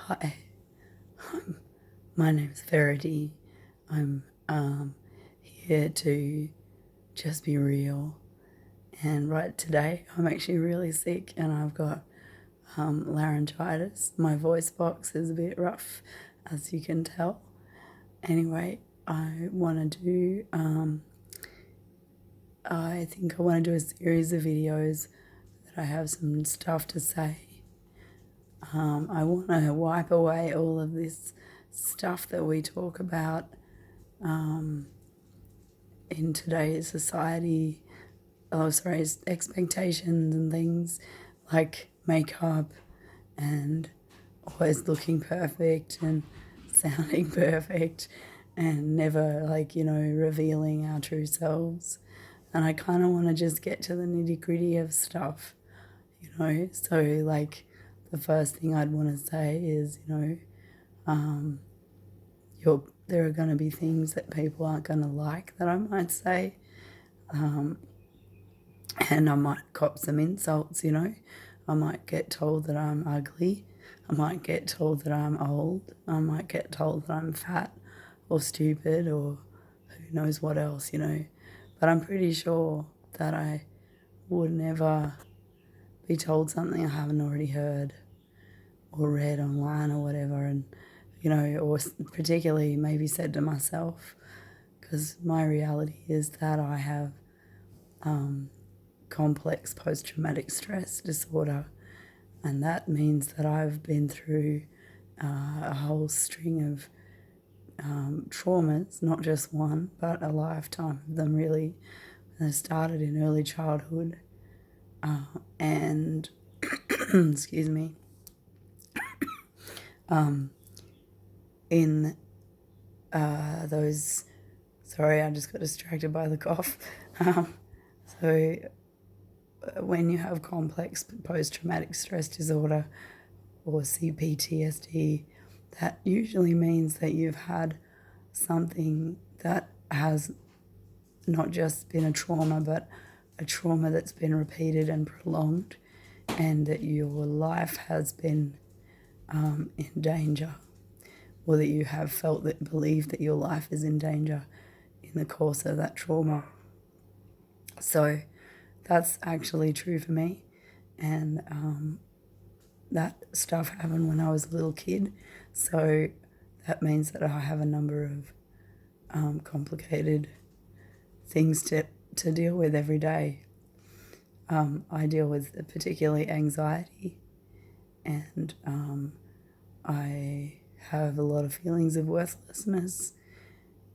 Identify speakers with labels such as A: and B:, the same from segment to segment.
A: Hi, my name's Verity. I'm here to just be real. And right today, I'm actually really sick and I've got laryngitis. My voice box is a bit rough, as you can tell. Anyway, I think I want to do a series of videos that I have some stuff to say. I want to wipe away all of this stuff that we talk about in today's society. Expectations and things like makeup and always looking perfect and sounding perfect and never revealing our true selves. And I kind of want to just get to the nitty-gritty of stuff, So the first thing I'd want to say is, there are going to be things that people aren't going to like that I might say. And I might cop some insults, I might get told that I'm ugly. I might get told that I'm old. I might get told that I'm fat or stupid or who knows what else, But I'm pretty sure that I would never be told something I haven't already heard or read online or whatever, and, or particularly maybe said to myself, because my reality is that I have complex post-traumatic stress disorder, and that means that I've been through a whole string of traumas, not just one, but a lifetime of them, really. They started in early childhood and excuse me, in those, sorry, I just got distracted by the cough. So when you have complex post-traumatic stress disorder or CPTSD, that usually means that you've had something that has not just been a trauma, but a trauma that's been repeated and prolonged, and that your life has been in danger, or that you have believed that your life is in danger in the course of that trauma. So that's actually true for me, and that stuff happened when I was a little kid, so that means that I have a number of complicated things to deal with every day. I deal with particularly anxiety, and I have a lot of feelings of worthlessness,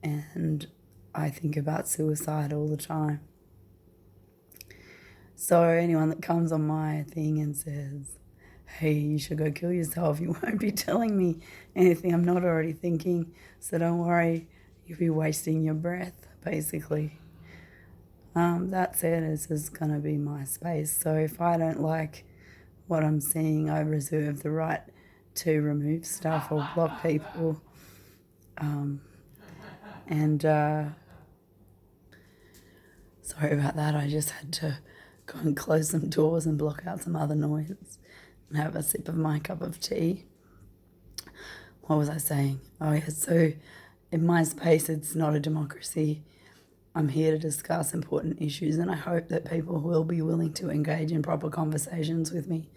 A: and I think about suicide all the time. So anyone that comes on my thing and says, hey, you should go kill yourself, you won't be telling me anything I'm not already thinking, so don't worry, you'll be wasting your breath, basically. That said, this is going to be my space, so if I don't like what I'm seeing, I reserve the right to remove stuff or block people. Sorry about that, I just had to go and close some doors and block out some other noise and have a sip of my cup of tea. What was I saying? Oh yeah, so in my space, it's not a democracy. I'm here to discuss important issues, and I hope that people will be willing to engage in proper conversations with me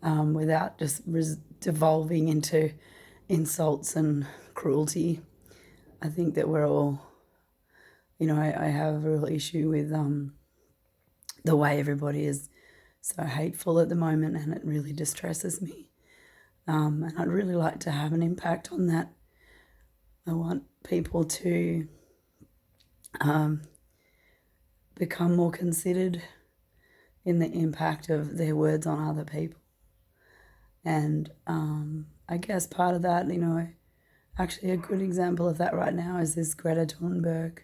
A: without just devolving into insults and cruelty. I think that we're all, I have a real issue with the way everybody is so hateful at the moment, and it really distresses me. And I'd really like to have an impact on that. I want people to become more considered in the impact of their words on other people. And I guess part of that, actually a good example of that right now is this Greta Thunberg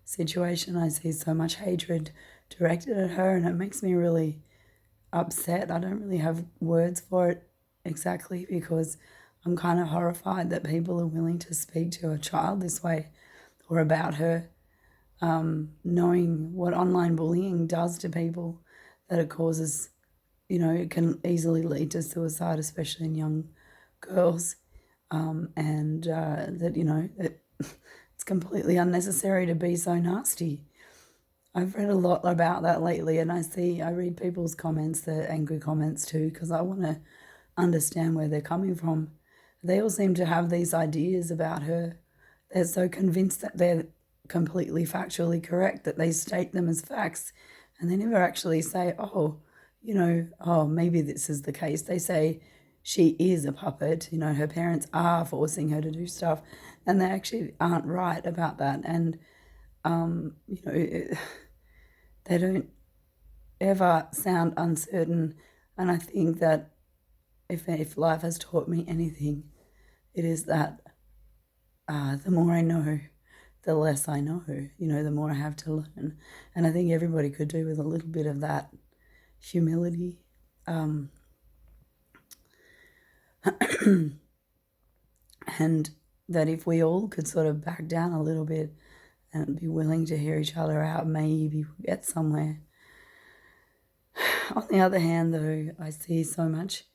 A: situation. I see so much hatred directed at her, and it makes me really upset. I don't really have words for it exactly, because I'm kind of horrified that people are willing to speak to a child this way or about her, knowing what online bullying does to people, that it causes, it can easily lead to suicide, especially in young girls, and that, it's completely unnecessary to be so nasty. I've read a lot about that lately, and I read people's comments, their angry comments too, because I want to understand where they're coming from. They all seem to have these ideas about her. They're so convinced that they're completely factually correct that they state them as facts, and they never actually say, maybe this is the case. They say she is a puppet, her parents are forcing her to do stuff, and they actually aren't right about that. And, they don't ever sound uncertain. And I think that if life has taught me anything, it is that the more I know, the less I know, the more I have to learn. And I think everybody could do with a little bit of that humility. And that if we all could sort of back down a little bit and be willing to hear each other out, maybe we'll get somewhere. On the other hand, though, I see so much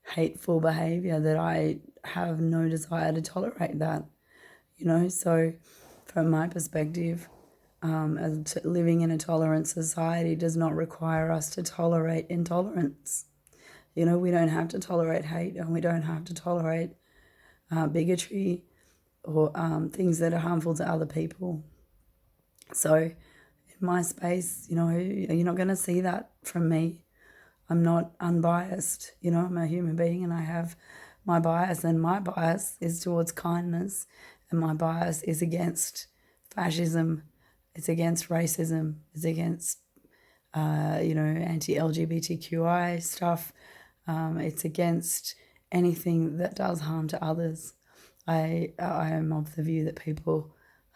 A: hateful behaviour that I have no desire to tolerate that, So from my perspective, living in a tolerant society does not require us to tolerate intolerance. We don't have to tolerate hate, and we don't have to tolerate bigotry or things that are harmful to other people. So in my space, you're not going to see that from me. I'm not unbiased. I'm a human being and I have my bias, and my bias is towards kindness, and my bias is against fascism, it's against racism, it's against, anti-LGBTQI stuff. It's against anything that does harm to others. I am of the view that people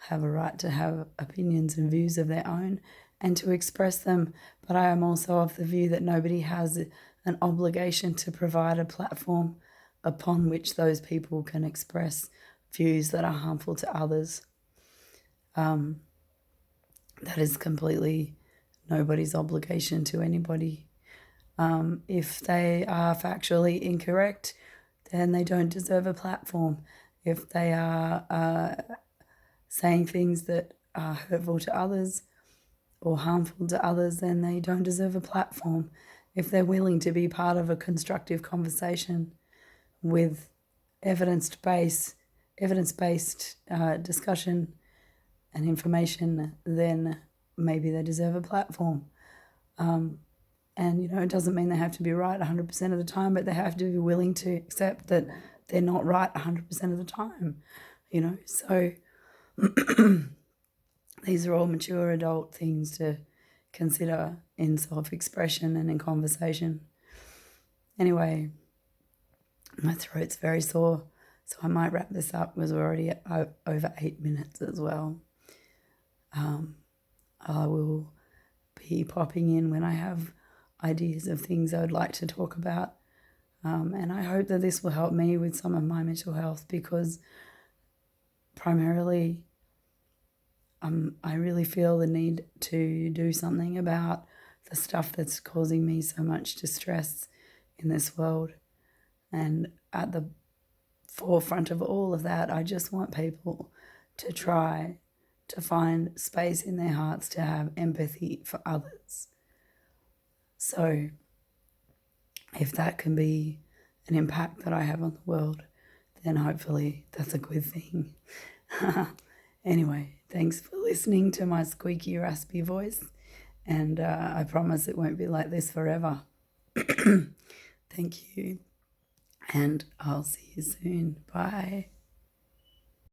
A: have a right to have opinions and views of their own and to express them, but I am also of the view that nobody has an obligation to provide a platform upon which those people can express views that are harmful to others. That is completely nobody's obligation to anybody. If they are factually incorrect, then they don't deserve a platform. If they are saying things that are hurtful to others or harmful to others, then they don't deserve a platform. If they're willing to be part of a constructive conversation with evidence-based discussion and information, then maybe they deserve a platform. And, it doesn't mean they have to be right 100% of the time, but they have to be willing to accept that they're not right 100% of the time, So these are all mature adult things to consider in self-expression and in conversation. Anyway, my throat's very sore, so I might wrap this up because we're already at over 8 minutes as well. I will be popping in when I have ideas of things I would like to talk about. And I hope that this will help me with some of my mental health, because primarily I really feel the need to do something about the stuff that's causing me so much distress in this world. And at the forefront of all of that, I just want people to try to find space in their hearts to have empathy for others. So if that can be an impact that I have on the world, then hopefully that's a good thing. Anyway, thanks for listening to my squeaky, raspy voice, and I promise it won't be like this forever. Thank you, and I'll see you soon. Bye.